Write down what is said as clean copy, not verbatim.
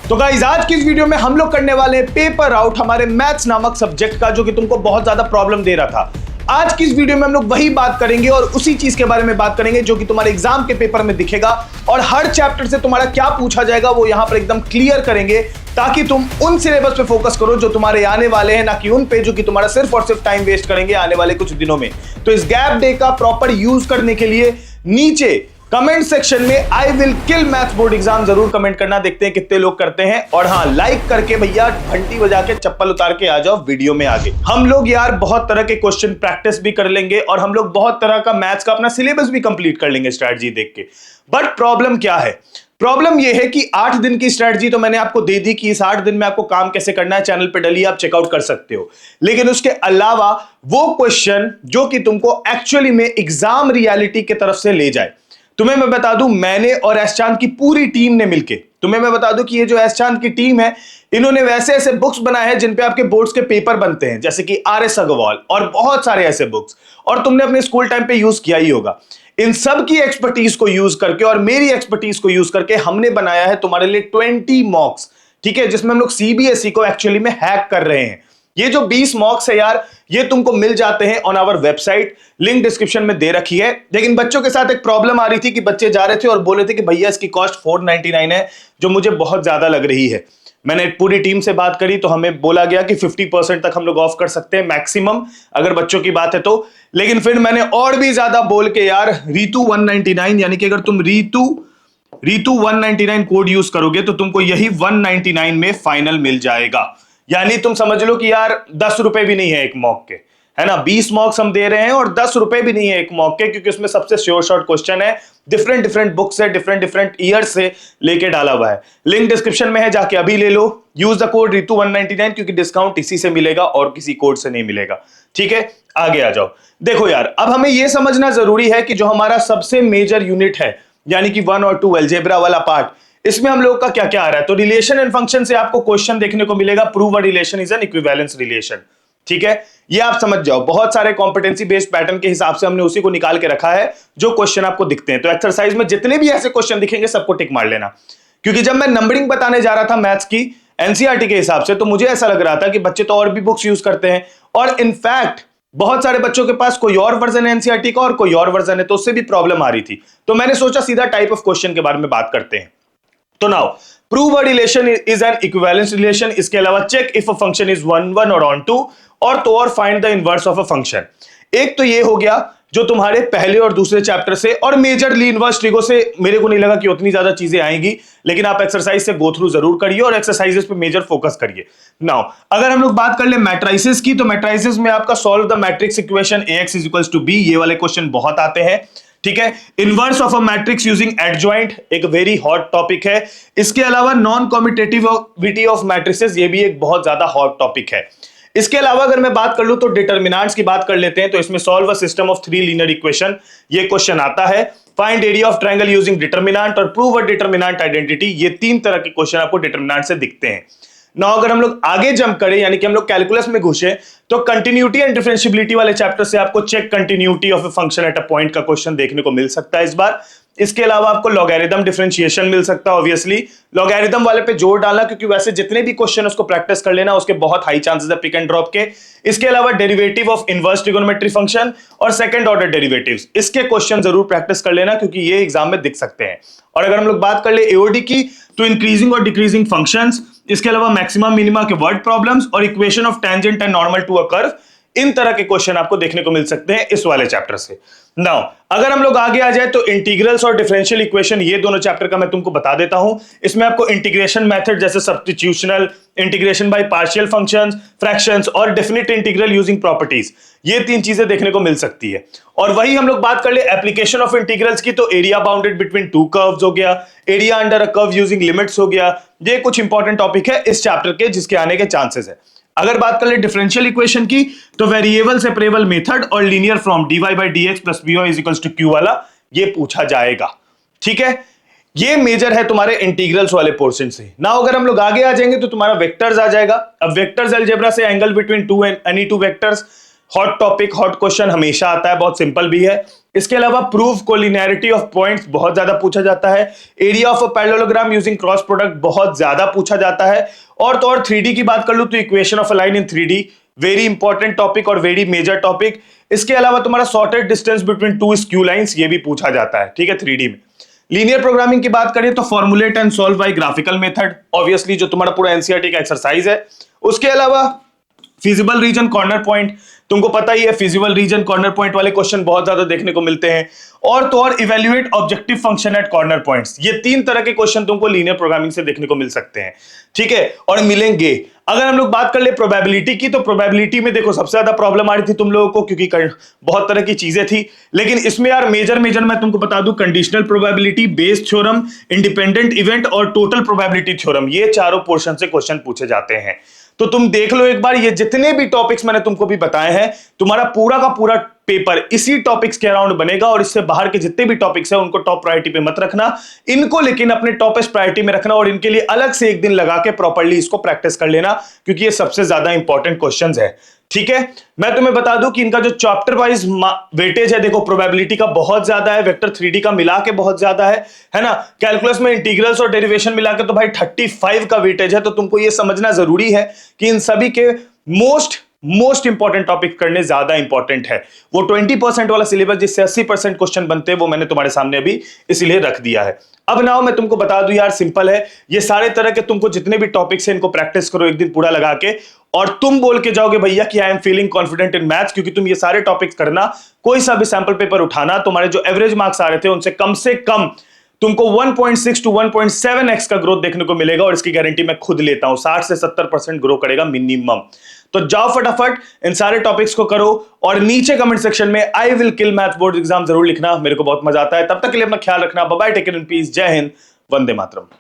तो गाइस आज की इस वीडियो में हम लोग करने वाले हैं पेपर आउट हमारे मैथ्स नामक सब्जेक्ट का, जो कि तुमको बहुत ज्यादा प्रॉब्लम दे रहा था। आज की इस वीडियो में हम लोग वही बात करेंगे और उसी चीज के बारे में बात करेंगे जो कि तुम्हारे एग्जाम के पेपर में दिखेगा, और हर चैप्टर से तुम्हारा क्या पूछा जाएगा वो यहां पर एकदम क्लियर करेंगे, ताकि तुम उन सिलेबस पे फोकस करो जो तुम्हारे आने वाले हैं, ना कि उन पे जो कि तुम्हारा सिर्फ और सिर्फ टाइम वेस्ट करेंगे आने वाले कुछ दिनों में। तो इस गैप डे का प्रॉपर यूज करने के लिए नीचे कमेंट सेक्शन में I will kill maths board exam जरूर कमेंट करना, देखते हैं कितने लोग करते हैं। और हाँ, लाइक करके भैया घंटी बजा के चप्पल उतार के आ जाओ वीडियो में आगे। हम लोग यार बहुत तरह के क्वेश्चन प्रैक्टिस भी कर लेंगे और हम लोग बहुत तरह का मैथ्स का अपना सिलेबस भी कंप्लीट कर लेंगे स्ट्रैटेजी देख के। बट प्रॉब्लम क्या है? प्रॉब्लम यह है कि 8 दिन की स्ट्रैटेजी तो मैंने आपको दे दी कि इस 8 दिन में आपको काम कैसे करना है, चैनल पे डली आप चेकआउट कर सकते हो। लेकिन उसके अलावा वो क्वेश्चन जो कि तुमको एक्चुअली में एग्जाम रियलिटी की तरफ से ले जाए, तुम्हें मैं बता दूं, मैंने और एस चांद की पूरी टीम ने मिलके, तुम्हें मैं बता दूं कि ये जो एस चांद की टीम है, इन्होंने वैसे ऐसे बुक्स बनाए हैं जिन पे आपके बोर्ड्स के पेपर बनते हैं, जैसे कि आर.एस. अग्रवाल और बहुत सारे ऐसे बुक्स, और तुमने अपने स्कूल टाइम पे यूज किया ही होगा। इन सब की एक्सपर्टीज को यूज करके और मेरी एक्सपर्टीज को यूज करके हमने बनाया है तुम्हारे लिए 20 मॉक्स, ठीक है, जिसमें हम लोग सीबीएसई को एक्चुअली में हैक कर रहे हैं। ये जो 20 मॉक्स है यार, ये तुमको मिल जाते हैं on our website, link description में दे रखी है। लेकिन बच्चों के साथ एक प्रॉब्लम आ रही थी कि बच्चे जा रहे थे और बोल रहे थे कि भैया इसकी कॉस्ट 499 है, जो मुझे बहुत ज्यादा लग रही है। मैंने पूरी टीम से बात करी तो हमें बोला गया कि 50% तक हम लोग ऑफ कर सकते हैं मैक्सिमम, अगर बच्चों की बात है तो। लेकिन फिर मैंने और भी ज्यादा बोल के यार रीतू 199, यानी कि अगर तुम रीतू 199 कोड यूज करोगे तो तुमको यही 199 में फाइनल मिल जाएगा। यानी तुम समझ लो कि यार 10 रुपए भी नहीं है एक मॉक के, है ना। 20 मॉक्स हम दे रहे हैं और 10 रुपए भी नहीं है एक मॉक के, क्योंकि उसमें सबसे शॉर्ट क्वेश्चन है, डिफरेंट बुक से, डिफरेंट ईयर से लेके डाला हुआ है। लिंक डिस्क्रिप्शन में है, जाके अभी ले लो। यूज द कोड रीतू 199, क्योंकि डिस्काउंट इसी से मिलेगा और किसी कोड से नहीं मिलेगा, ठीक है। आगे आ जाओ। देखो यार, अब हमें यह समझना जरूरी है कि जो हमारा सबसे मेजर यूनिट है, यानी कि 1 और 2 अलजेब्रा वाला पार्ट, इसमें हम लोग का क्या क्या आ रहा है। तो रिलेशन एंड फंक्शन से आपको क्वेश्चन देखने को मिलेगा, prove a relation is an equivalence relation, ठीक है। ये आप समझ जाओ, बहुत सारे कॉम्पिटेंसी बेस्ड पैटर्न के हिसाब से हमने उसी को निकाल के रखा है जो क्वेश्चन आपको दिखते हैं। तो एक्सरसाइज में जितने भी ऐसे क्वेश्चन दिखेंगे सबको टिक मार लेना, क्योंकि जब मैं नंबरिंग बताने जा रहा था मैथ्स की एनसीईआरटी के हिसाब से, तो मुझे ऐसा लग रहा था कि बच्चे तो और भी बुक्स यूज करते हैं, और इनफैक्ट बहुत सारे बच्चों के पास कोई और वर्जन है एनसीईआरटी का और कोई और वर्जन है, तो उससे भी प्रॉब्लम आ रही थी। तो मैंने सोचा सीधा टाइप ऑफ क्वेश्चन के बारे में बात करते हैं। तो now prove a relation is an equivalence relation. इसके अलावा check if a function is 1 1 और ऑन 2, और find the inverse of a function. एक तो ये हो गया जो तुम्हारे पहले और दूसरे चैप्टर से, और मेजरली इनवर्स ट्रिगो से मेरे को नहीं लगा कि उतनी ज्यादा चीजें आएंगी, लेकिन आप एक्सरसाइज से गो थ्रू जरूर करिए और एक्सरसाइजेस पे मेजर फोकस करिए। नाउ अगर हम लोग बात कर ले मैट्रिसेस की, तो मैट्रिसेस में आपका solve the matrix equation Ax = b, ये वाले क्वेश्चन बहुत आते हैं, ठीक है। Inverse of a matrix using adjoint एक वेरी हॉट टॉपिक है। इसके अलावा नॉन कम्यूटेटिविटी ऑफ मैट्रिसेस, ये भी एक बहुत ज्यादा हॉट टॉपिक है। इसके अलावा अगर मैं बात कर लूं तो डिटरमिनेंट्स की बात कर लेते हैं। तो इसमें solve a system of 3 linear equation, ये क्वेश्चन आता है। Find area of triangle using determinant और प्रूव अ डिटरमिनेंट आइडेंटिटी, ये 3 तरह के क्वेश्चन आपको डिटरमिनेंट से दिखते हैं। नाउ अगर हम लोग आगे जंप करें, यानी कि हम लोग कैलकुलस में घुसे, तो कंटिन्यूटी एंड डिफरेंशियबिलिटी वाले चैप्टर से आपको check continuity of a function at a point का क्वेश्चन देखने को मिल सकता है इस बार। इसके अलावा आपको लॉगरिथम डिफरेंशिएशन मिल सकता है। ऑब्वियसली लॉगरिथम वाले पे जोर डालना, क्योंकि वैसे जितने भी क्वेश्चन उसको प्रैक्टिस कर लेना, उसके बहुत हाई चांसेस है पिक एंड ड्रॉप के। इसके अलावा derivative of inverse trigonometry function और सेकंड ऑर्डर डेरिवेटिव्स, इसके क्वेश्चन जरूर प्रैक्टिस कर लेना, क्योंकि ये एग्जाम में दिख सकते हैं। और अगर हम लोग बात कर ले एओडी की, तो इंक्रीजिंग और डिक्रीजिंग फंक्शंस, इसके अलावा मैक्सिमम मिनिमा के वर्ड प्रॉब्लम्स और equation of tangent and normal to a curve, इन तरह के क्वेश्चन आपको देखने को मिल सकते हैं इस वाले चैप्टर से। नाउ अगर हम लोग आगे आ जाए तो इंटीग्रल्स और डिफरेंशियल इक्वेशन, ये दोनों चैप्टर का मैं तुमको बता देता हूं। इसमें आपको इंटीग्रेशन मेथड जैसे substitutional, integration by partial functions, fractions और डेफिनेट इंटीग्रल यूजिंग प्रॉपर्टीज, ये 3 चीजें देखने को मिल सकती है। और वही हम लोग बात कर ले एप्लीकेशन ऑफ इंटीग्रल्स की, तो एरिया बाउंडेड बिटवीन 2 कर्व्स हो गया, area under a curve using limits हो गया। ये कुछ इंपॉर्टेंट टॉपिक है इस चैप्टर के, जिसके आने के चांसेस है। अगर बात कर ले डिफरेंशियल इक्वेशन की, तो वेरिएबल सेपरेबल मेथड और linear form dy/dx + by = q वाला, ये पूछा जाएगा, ठीक है। ये मेजर है तुम्हारे इंटीग्रल्स वाले पोर्शन से। ना अगर हम लोग आगे आ जाएंगे तो तुम्हारा वेक्टर्स आ जाएगा। अब वेक्टर्स अलजेब्रा से angle between 2 any 2 vectors, hot topic, hot question हमेशा आता है, बहुत सिंपल भी है। इसके अलावा प्रूफ कोलिनियरिटी ऑफ पॉइंट्स बहुत ज्यादा पूछा जाता है। Area of a parallelogram using cross product बहुत ज्यादा पूछा जाता है। और तो और 3D की बात कर लूं तो equation of a line in 3D very important topic और वेरी मेजर टॉपिक। इसके अलावा तुम्हारा shortest distance between two skew lines ये भी पूछा जाता है, ठीक है, 3D में। लीनियर प्रोग्रामिंग की बात करें तो formulate and solve by graphical method, obviously जो तुम्हारा पूरा एनसीईआरटी का एक्सरसाइज है। उसके अलावा फिजिबल रीजन कॉर्नर पॉइंट, तुमको पता ही है फिजिबल रीजन कॉर्नर पॉइंट वाले क्वेश्चन बहुत ज्यादा देखने को मिलते हैं। और तो और evaluate objective function at corner points, ये 3 तरह के क्वेश्चन तुमको लीनियर प्रोग्रामिंग से देखने को मिल सकते हैं, ठीक है, और मिलेंगे। अगर हम लोग बात कर ले प्रोबेबिलिटी की, तो प्रोबेबिलिटी में देखो सबसे ज्यादा प्रॉब्लम आ रही थी तुम लोगों को, क्योंकि बहुत तरह की चीजें थी। लेकिन इसमें यार मेजर मैं तुमको बता दूं, conditional probability, Bayes theorem, independent event और टोटल प्रोबेबिलिटी थ्योरम, ये चारों पोर्शन से क्वेश्चन पूछे जाते हैं। तो तुम देख लो एक बार, ये जितने भी टॉपिक्स मैंने तुमको भी बताए हैं, तुम्हारा पूरा का पूरा पेपर इसी टॉपिक्स के अराउंड बनेगा। और इससे बाहर के जितने भी टॉपिक्स हैं उनको टॉप प्रायोरिटी पे मत रखना, इनको लेकिन अपने टॉपेस्ट प्रायोरिटी में रखना, और इनके लिए अलग से एक दिन लगा के प्रॉपर्ली इसको प्रैक्टिस कर लेना, क्योंकि ये सबसे ज्यादा इंपॉर्टेंट क्वेश्चंस है, ठीक है। मैं तुम्हें बता दूं कि इनका जो चैप्टर वाइज वेटेज है, देखो प्रोबेबिलिटी का बहुत ज्यादा है, वेक्टर 3D का मिला के बहुत ज्यादा है ना। कैलकुलस में इंटीग्रल्स और डेरिवेशन मिला के तो भाई 35 का वेटेज है। तो तुमको ये समझना जरूरी है कि इन सभी के मोस्ट इंपॉर्टेंट टॉपिक करने ज्यादा इंपॉर्टेंट है। वो 20% वाला सिलेबस जिससे 80% क्वेश्चन बनते हैं, वो मैंने तुम्हारे सामने अभी इसीलिए रख दिया है। अब नाउ मैं तुमको बता दूं यार, सिंपल है, ये सारे तरह के तुमको जितने भी टॉपिक्स हैं इनको प्रैक्टिस करो एक दिन पूरा लगा के, और तुम बोल के जाओगे भैया कि I am feeling confident in maths, क्योंकि तुम ये सारे टॉपिक्स करना, कोई सा भी सैंपल पेपर उठाना, तुम्हारे जो एवरेज मार्क्स आ रहे थे उनसे कम से कम तुमको 1.6 to 1.7x का ग्रोथ देखने को मिलेगा। और इसकी गारंटी मैं खुद लेता हूं, 60 से 70% ग्रो करेगा मिनिमम। तो जाओ फटाफट इन सारे टॉपिक्स को करो, और नीचे कमेंट सेक्शन में I will kill maths board exam जरूर लिखना, मेरे को बहुत मजा आता है। तब तक के लिए अपना ख्याल रखना, bye bye, take care in peace, जय हिंद, वंदे मातरम।